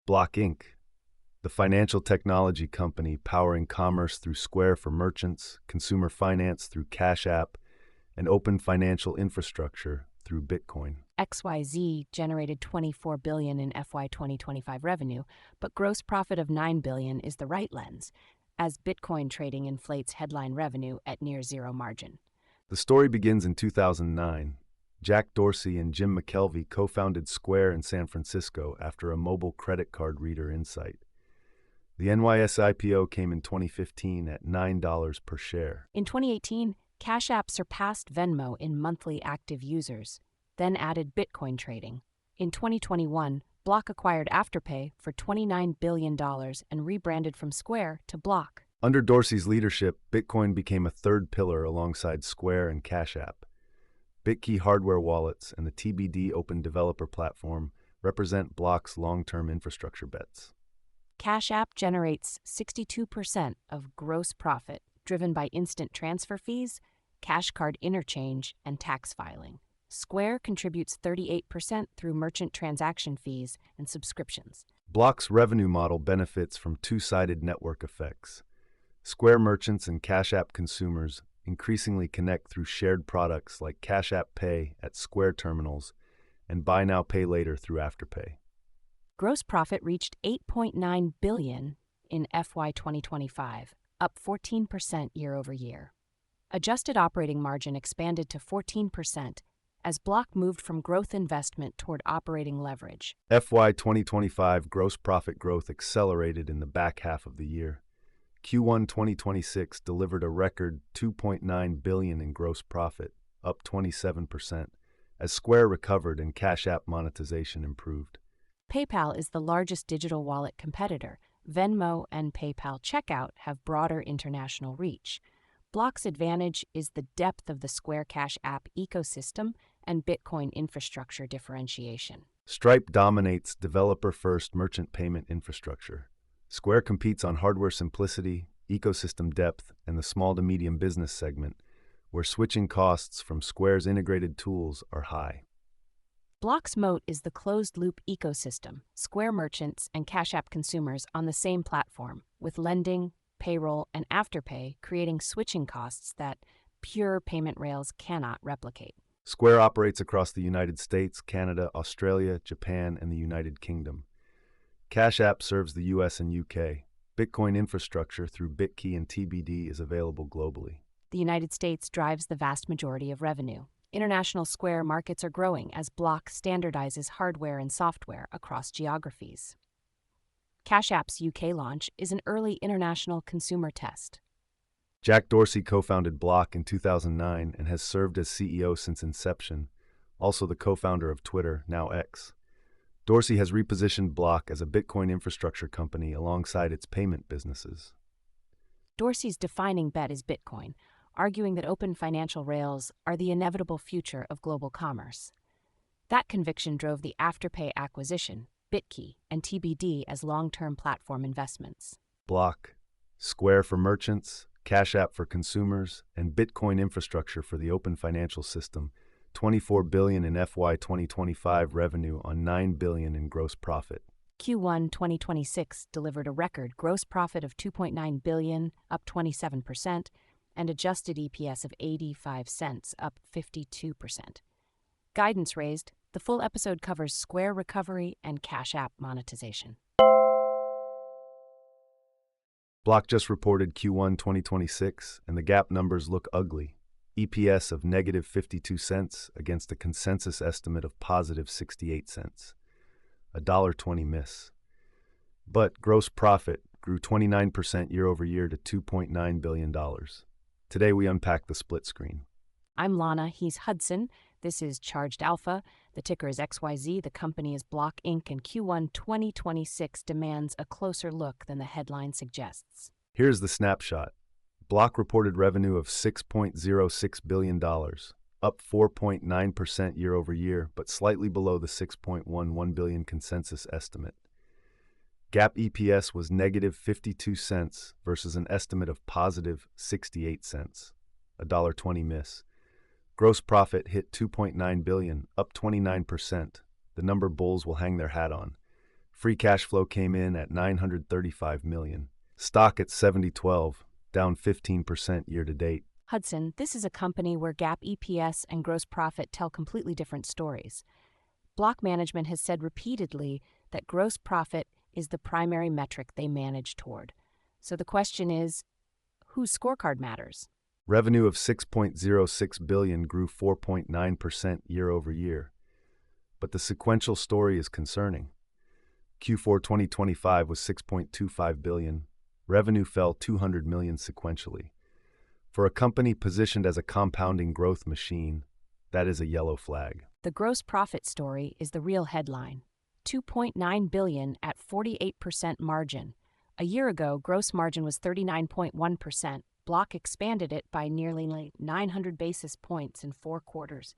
Block Inc., the financial technology company powering commerce through Square for merchants, consumer finance through Cash App, and open financial infrastructure through Bitcoin. XYZ generated $24 billion in FY 2025 revenue, but gross profit of $9 billion is the right lens, as Bitcoin trading inflates headline revenue at near zero margin. The story begins in 2009. Jack Dorsey and Jim McKelvey co-founded Square in San Francisco after a mobile credit card reader insight. The NYS IPO came in 2015 at $9 per share. In 2018, Cash App surpassed Venmo in monthly active users, then added Bitcoin trading. In 2021, Block acquired Afterpay for $29 billion and rebranded from Square to Block. Under Dorsey's leadership, Bitcoin became a third pillar alongside Square and Cash App. BitKey hardware wallets and the TBD open developer platform represent Block's long-term infrastructure bets. Cash App generates 62% of gross profit, driven by instant transfer fees, cash card interchange, and tax filing. Square contributes 38% through merchant transaction fees and subscriptions. Block's revenue model benefits from two-sided network effects. Square merchants and Cash App consumers increasingly connect through shared products like Cash App Pay at Square terminals and Buy Now Pay Later through Afterpay. Gross profit reached $8.9 billion in FY 2025, up 14% year over year. Adjusted operating margin expanded to 14% as Block moved from growth investment toward operating leverage. FY 2025 gross profit growth accelerated in the back half of the year. Q1 2026 delivered a record $2.9 billion in gross profit, up 27%, as Square recovered and Cash App monetization improved. PayPal is the largest digital wallet competitor. Venmo and PayPal Checkout have broader international reach. Block's advantage is the depth of the Square Cash App ecosystem and Bitcoin infrastructure differentiation. Stripe dominates developer-first merchant payment infrastructure. Square competes on hardware simplicity, ecosystem depth, and the small to medium business segment, where switching costs from Square's integrated tools are high. Block's moat is the closed-loop ecosystem, Square merchants and Cash App consumers on the same platform, with lending, payroll, and Afterpay creating switching costs that pure payment rails cannot replicate. Square operates across the United States, Canada, Australia, Japan, and the United Kingdom. Cash App serves the US and UK. Bitcoin infrastructure through BitKey and TBD is available globally. The United States drives the vast majority of revenue. International Square markets are growing as Block standardizes hardware and software across geographies. Cash App's UK launch is an early international consumer test. Jack Dorsey co-founded Block in 2009 and has served as CEO since inception, also the co-founder of Twitter, now X. Dorsey has repositioned Block as a Bitcoin infrastructure company alongside its payment businesses. Dorsey's defining bet is Bitcoin, arguing that open financial rails are the inevitable future of global commerce. That conviction drove the Afterpay acquisition, BitKey, and TBD as long-term platform investments. Block, Square for merchants, Cash App for consumers, and Bitcoin infrastructure for the open financial system, $24 billion in FY 2025 revenue on $9 billion in gross profit. Q1 2026 delivered a record gross profit of $2.9 billion, up 27%, and adjusted EPS of 85 cents, up 52%. Guidance raised. The full episode covers Square recovery and Cash App monetization. Block just reported Q1 2026, and the GAAP numbers look ugly. EPS of negative 52 cents against a consensus estimate of positive 68 cents. A $1.20 miss. But gross profit grew 29% year over year to $2.9 billion. Today we unpack the split screen. I'm Lana, he's Hudson. This is Charged Alpha. The ticker is XYZ. The company is Block Inc. And Q1 2026 demands a closer look than the headline suggests. Here's the snapshot. Block reported revenue of $6.06 billion, up 4.9% year over year, but slightly below the $6.11 billion consensus estimate. GAAP EPS was negative 52 cents versus an estimate of positive 68 cents, a $1.20 miss. Gross profit hit $2.9 billion, up 29%, the number bulls will hang their hat on. Free cash flow came in at $935 million. Stock at $70.12, down 15% year to date. Hudson, this is a company where GAAP EPS and gross profit tell completely different stories. Block management has said repeatedly that gross profit is the primary metric they manage toward. So the question is, whose scorecard matters? Revenue of $6.06 billion grew 4.9% year over year. But the sequential story is concerning. Q4 2025 was $6.25 billion. Revenue fell $200 million sequentially. For a company positioned as a compounding growth machine, that is a yellow flag. The gross profit story is the real headline. $2.9 billion at 48% margin. A year ago, gross margin was 39.1%. Block expanded it by nearly 900 basis points in 4 quarters.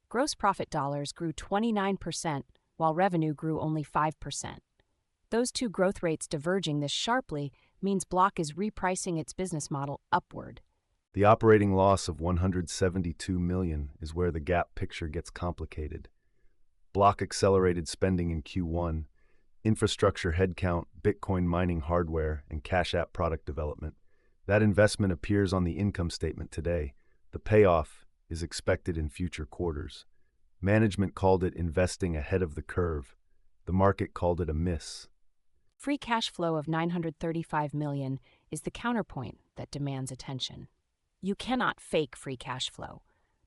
Gross profit dollars grew 29%, while revenue grew only 5%. Those two growth rates diverging this sharply means Block is repricing its business model upward. The operating loss of $172 million is where the GAAP picture gets complicated. Block accelerated spending in Q1, infrastructure headcount, Bitcoin mining hardware, and Cash App product development. That investment appears on the income statement today. The payoff is expected in future quarters. Management called it investing ahead of the curve. The market called it a miss. Free cash flow of $935 million is the counterpoint that demands attention. You cannot fake free cash flow.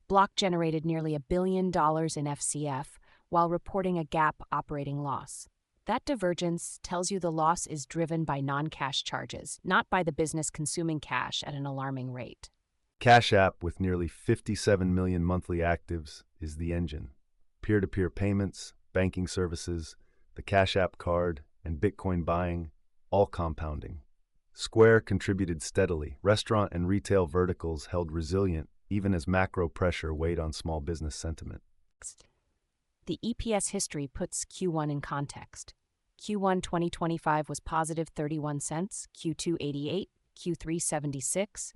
Block generated nearly $1 billion in FCF while reporting a GAAP operating loss. That divergence tells you the loss is driven by non-cash charges, not by the business consuming cash at an alarming rate. Cash App, with nearly 57 million monthly actives, is the engine. Peer-to-peer payments, banking services, the Cash App card, and Bitcoin buying, all compounding. Square contributed steadily. Restaurant and retail verticals held resilient even as macro pressure weighed on small business sentiment. The EPS history puts Q1 in context. Q1 2025 was positive 31 cents, Q2 88, Q3 76,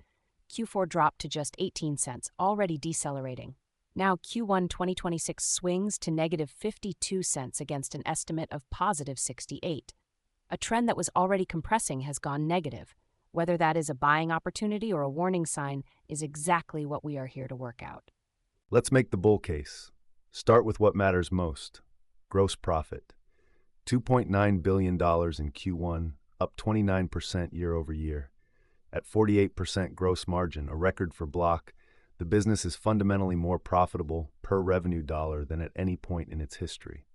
Q4 dropped to just 18 cents, already decelerating. Now Q1 2026 swings to negative 52 cents against an estimate of positive 68. A trend that was already compressing has gone negative. Whether that is a buying opportunity or a warning sign is exactly what we are here to work out. Let's make the bull case. Start with what matters most: gross profit. $2.9 billion in Q1, up 29% year over year. At 48% gross margin, a record for Block, the business is fundamentally more profitable per revenue dollar than at any point in its history.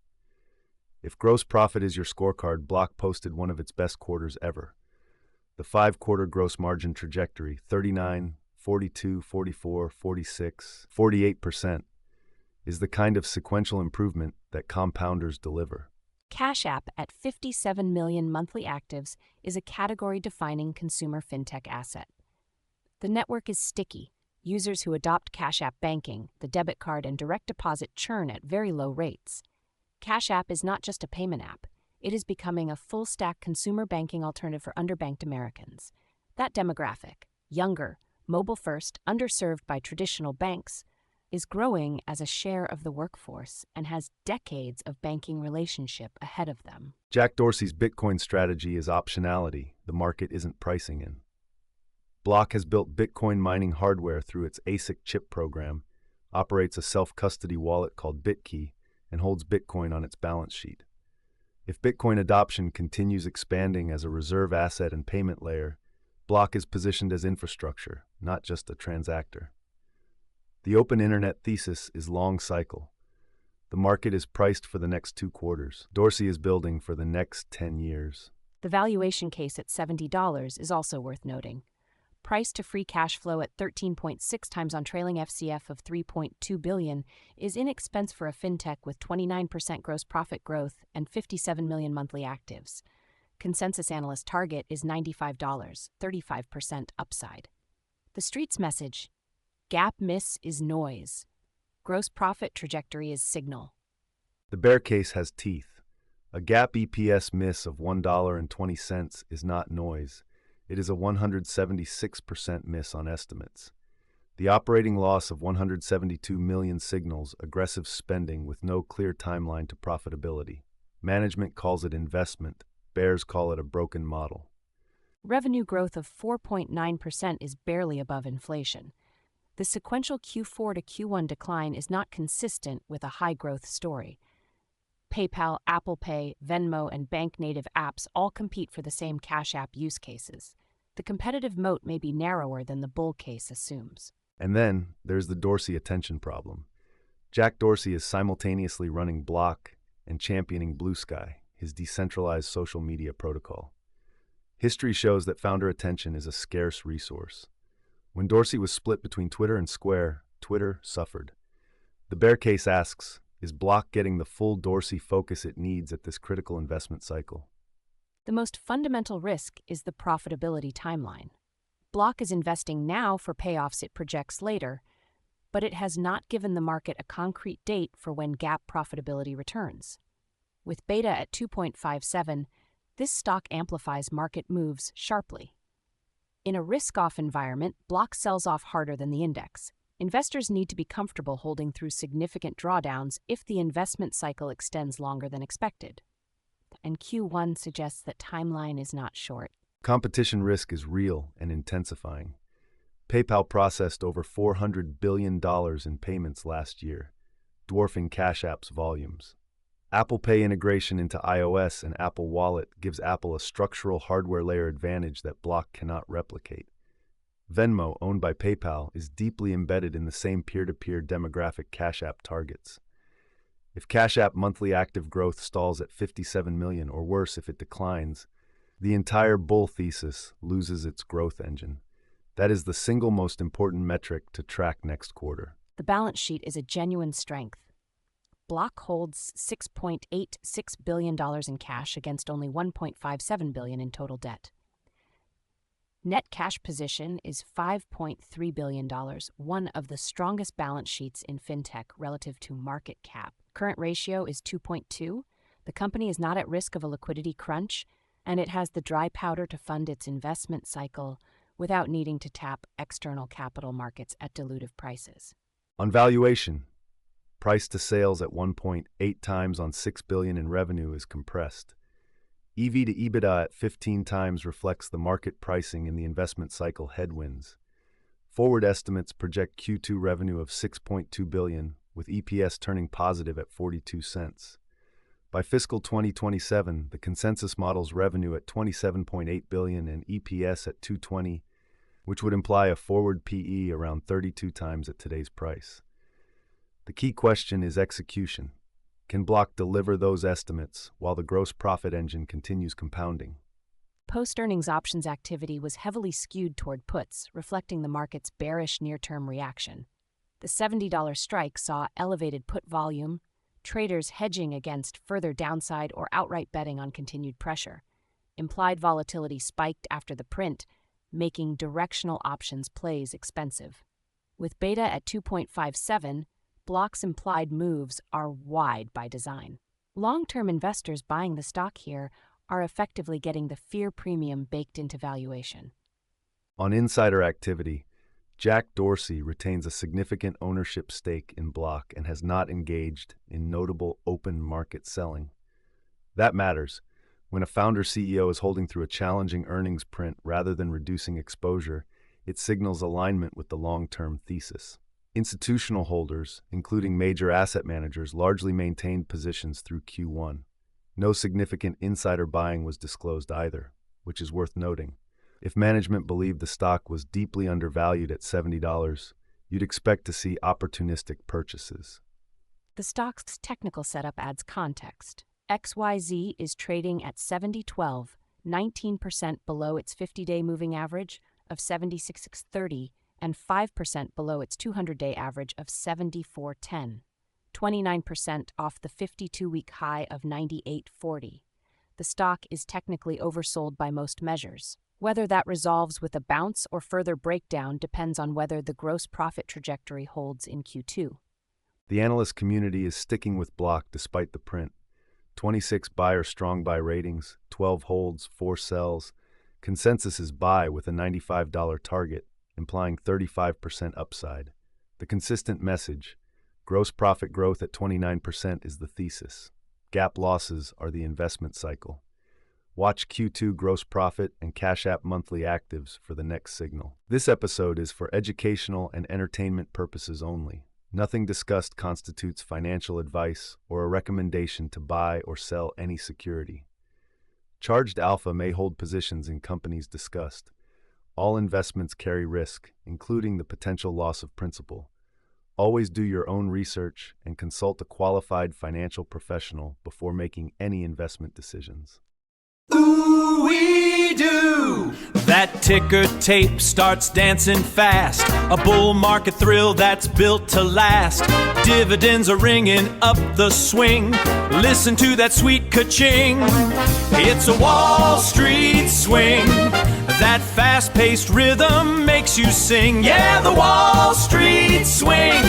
If gross profit is your scorecard, Block posted one of its best quarters ever. The 5-quarter gross margin trajectory, 39, 42, 44, 46, 48%, is the kind of sequential improvement that compounders deliver. Cash App, at 57 million monthly actives, is a category-defining consumer fintech asset. The network is sticky. Users who adopt Cash App banking, the debit card, and direct deposit churn at very low rates. Cash App is not just a payment app. It is becoming a full-stack consumer banking alternative for underbanked Americans. That demographic, younger, mobile-first, underserved by traditional banks, is growing as a share of the workforce and has decades of banking relationship ahead of them. Jack Dorsey's Bitcoin strategy is optionality the market isn't pricing in. Block has built Bitcoin mining hardware through its ASIC chip program, operates a self-custody wallet called BitKey, and holds Bitcoin on its balance sheet. If Bitcoin adoption continues expanding as a reserve asset and payment layer, Block is positioned as infrastructure, not just a transactor. The open internet thesis is long cycle. The market is priced for the next 2 quarters. Dorsey is building for the next 10 years. The valuation case at $70 is also worth noting. Price to free cash flow at 13.6 times on trailing FCF of $3.2 billion is inexpensive for a fintech with 29% gross profit growth and 57 million monthly actives. Consensus analyst target is $95, 35% upside. The street's message: GAAP miss is noise. Gross profit trajectory is signal. The bear case has teeth. A GAAP EPS miss of $1.20 is not noise. It is a 176% miss on estimates. The operating loss of $172 million signals aggressive spending with no clear timeline to profitability. Management calls it investment. Bears call it a broken model. Revenue growth of 4.9% is barely above inflation. The sequential Q4 to Q1 decline is not consistent with a high-growth story. PayPal, Apple Pay, Venmo, and bank-native apps all compete for the same Cash App use cases. The competitive moat may be narrower than the bull case assumes. And then there's the Dorsey attention problem. Jack Dorsey is simultaneously running Block and championing Blue Sky, his decentralized social media protocol. History shows that founder attention is a scarce resource. When Dorsey was split between Twitter and Square, Twitter suffered. The bear case asks, is Block getting the full Dorsey focus it needs at this critical investment cycle? The most fundamental risk is the profitability timeline. Block is investing now for payoffs it projects later, but it has not given the market a concrete date for when GAAP profitability returns. With beta at 2.57, this stock amplifies market moves sharply. In a risk-off environment, Block sells off harder than the index. Investors need to be comfortable holding through significant drawdowns if the investment cycle extends longer than expected. And Q1 suggests that timeline is not short. Competition risk is real and intensifying. PayPal processed over $400 billion in payments last year, dwarfing Cash App's volumes. Apple Pay integration into iOS and Apple Wallet gives Apple a structural hardware layer advantage that Block cannot replicate. Venmo, owned by PayPal, is deeply embedded in the same peer-to-peer demographic Cash App targets. If Cash App monthly active growth stalls at 57 million, or worse if it declines, the entire bull thesis loses its growth engine. That is the single most important metric to track next quarter. The balance sheet is a genuine strength. Block holds $6.86 billion in cash against only $1.57 billion in total debt. Net cash position is $5.3 billion, one of the strongest balance sheets in fintech relative to market cap. Current ratio is 2.2. The company is not at risk of a liquidity crunch, and it has the dry powder to fund its investment cycle without needing to tap external capital markets at dilutive prices. On valuation, price to sales at 1.8 times on $6 billion in revenue is compressed. EV to EBITDA at 15 times reflects the market pricing in the investment cycle headwinds. Forward estimates project Q2 revenue of $6.2 billion, with EPS turning positive at 42 cents. By fiscal 2027, the consensus models revenue at $27.8 billion and EPS at $2.20, which would imply a forward PE around 32 times at today's price. The key question is execution. Can Block deliver those estimates while the gross profit engine continues compounding? Post-earnings options activity was heavily skewed toward puts, reflecting the market's bearish near-term reaction. The $70 strike saw elevated put volume, traders hedging against further downside or outright betting on continued pressure. Implied volatility spiked after the print, making directional options plays expensive. With beta at 2.57, Block's implied moves are wide by design. Long-term investors buying the stock here are effectively getting the fear premium baked into valuation. On insider activity, Jack Dorsey retains a significant ownership stake in Block and has not engaged in notable open market selling. That matters. When a founder CEO is holding through a challenging earnings print rather than reducing exposure, it signals alignment with the long-term thesis. Institutional holders, including major asset managers, largely maintained positions through Q1. No significant insider buying was disclosed either, which is worth noting. If management believed the stock was deeply undervalued at $70, you'd expect to see opportunistic purchases. The stock's technical setup adds context. XYZ is trading at 70.12, 19% below its 50-day moving average of 76.30, and 5% below its 200-day average of 74.10, 29% off the 52-week high of 98.40. The stock is technically oversold by most measures. Whether that resolves with a bounce or further breakdown depends on whether the gross profit trajectory holds in Q2. The analyst community is sticking with Block despite the print. 26 buy or strong buy ratings, 12 holds, 4 sells. Consensus is buy with a $95 target, implying 35% upside. The consistent message, gross profit growth at 29%, is the thesis. GAAP losses are the investment cycle. Watch Q2 gross profit and Cash App monthly actives for the next signal. This episode is for educational and entertainment purposes only. Nothing discussed constitutes financial advice or a recommendation to buy or sell any security. Charged alpha may hold positions in companies discussed. All investments carry risk, including the potential loss of principal. Always do your own research and consult a qualified financial professional before making any investment decisions. Ooh-wee-doo! That ticker tape starts dancing fast. A bull market thrill that's built to last. Dividends are ringing up the swing. Listen to that sweet ka-ching. It's a Wall Street swing. That fast-paced rhythm makes you sing. Yeah, the Wall Street swing.